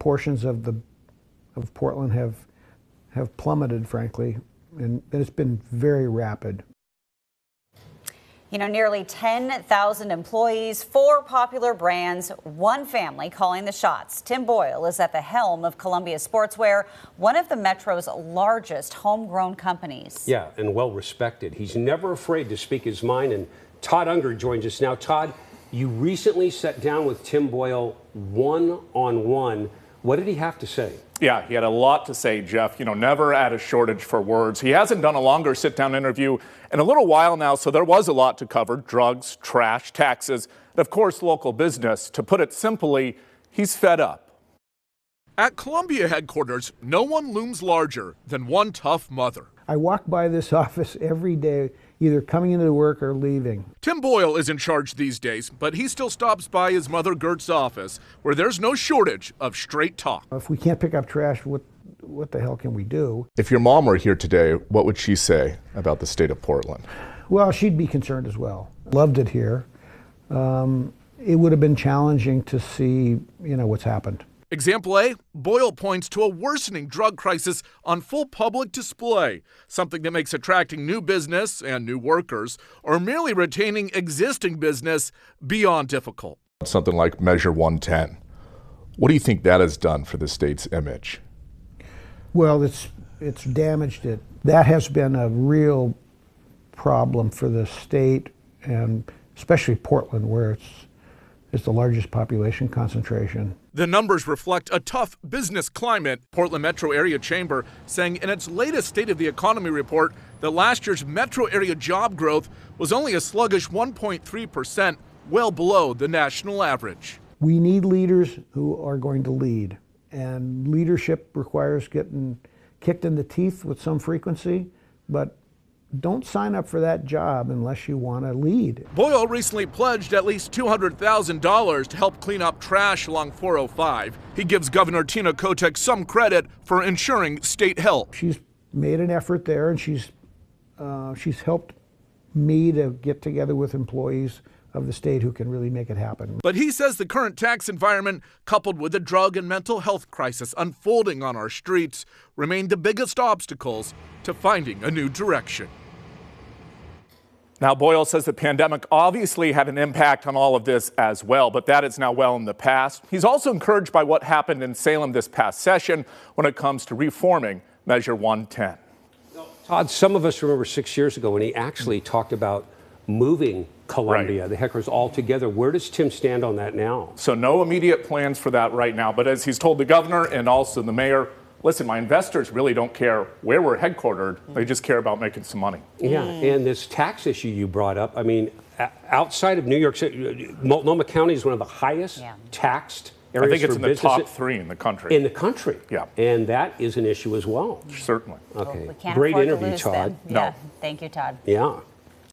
portions of Portland have plummeted, frankly, and it's been very rapid. You know, nearly 10,000 employees, 4 popular brands, one family calling the shots. Tim Boyle is at the helm of Columbia Sportswear, one of the Metro's largest homegrown companies. Yeah, and well respected. He's never afraid to speak his mind. And Todd Unger joins us now. Todd, you recently sat down with Tim Boyle one-on-one. What did he have to say? Yeah, he had a lot to say, Jeff. You know, never at a shortage for words. He hasn't done a longer sit-down interview in a little while now, so there was a lot to cover. Drugs, trash, taxes, and of course, local business. To put it simply, he's fed up. At Columbia headquarters, no one looms larger than one tough mother. I walk by this office every day, either coming into work or leaving. Tim Boyle is in charge these days, but he still stops by his mother Gert's office, where there's no shortage of straight talk. If we can't pick up trash, what the hell can we do? If your mom were here today, what would she say about the state of Portland? Well, she'd be concerned as well. Loved it here. It would have been challenging to see, what's happened. Example A, Boyle points to a worsening drug crisis on full public display, something that makes attracting new business and new workers, or merely retaining existing business, beyond difficult. Something like Measure 110. What do you think that has done for the state's image? Well, it's damaged it. That has been a real problem for the state, and especially Portland, where it's the largest population concentration. The numbers reflect a tough business climate. Portland Metro Area Chamber saying in its latest State of the Economy report that last year's metro area job growth was only a sluggish 1.3%, well below the national average. We need leaders who are going to lead, and leadership requires getting kicked in the teeth with some frequency, but don't sign up for that job unless you want to lead. Boyle recently pledged at least $200,000 to help clean up trash along 405. He gives Governor Tina Kotek some credit for ensuring state help. She's made an effort there, and she's helped me to get together with employees of the state who can really make it happen. But he says the current tax environment, coupled with the drug and mental health crisis unfolding on our streets, remain the biggest obstacles to finding a new direction. Now, Boyle says the pandemic obviously had an impact on all of this as well, but that is now well in the past. He's also encouraged by what happened in Salem this past session when it comes to reforming Measure 110. Todd, some of us remember 6 years ago when he actually talked about moving Columbia, the headquarters all together. Where does Tim stand on that now? So no immediate plans for that right now, but as he's told the governor and also the mayor, listen, my investors really don't care where we're headquartered. They just care about making some money. Yeah, and this tax issue you brought up, I mean, outside of New York City, Multnomah County is one of the highest taxed areas. I think it's for in the business top 3 in the country. In the country. Yeah. And that is an issue as well. Certainly. Okay. Well, we can't Great afford to interview, lose Todd. them. Yeah. Thank you, Todd. Yeah.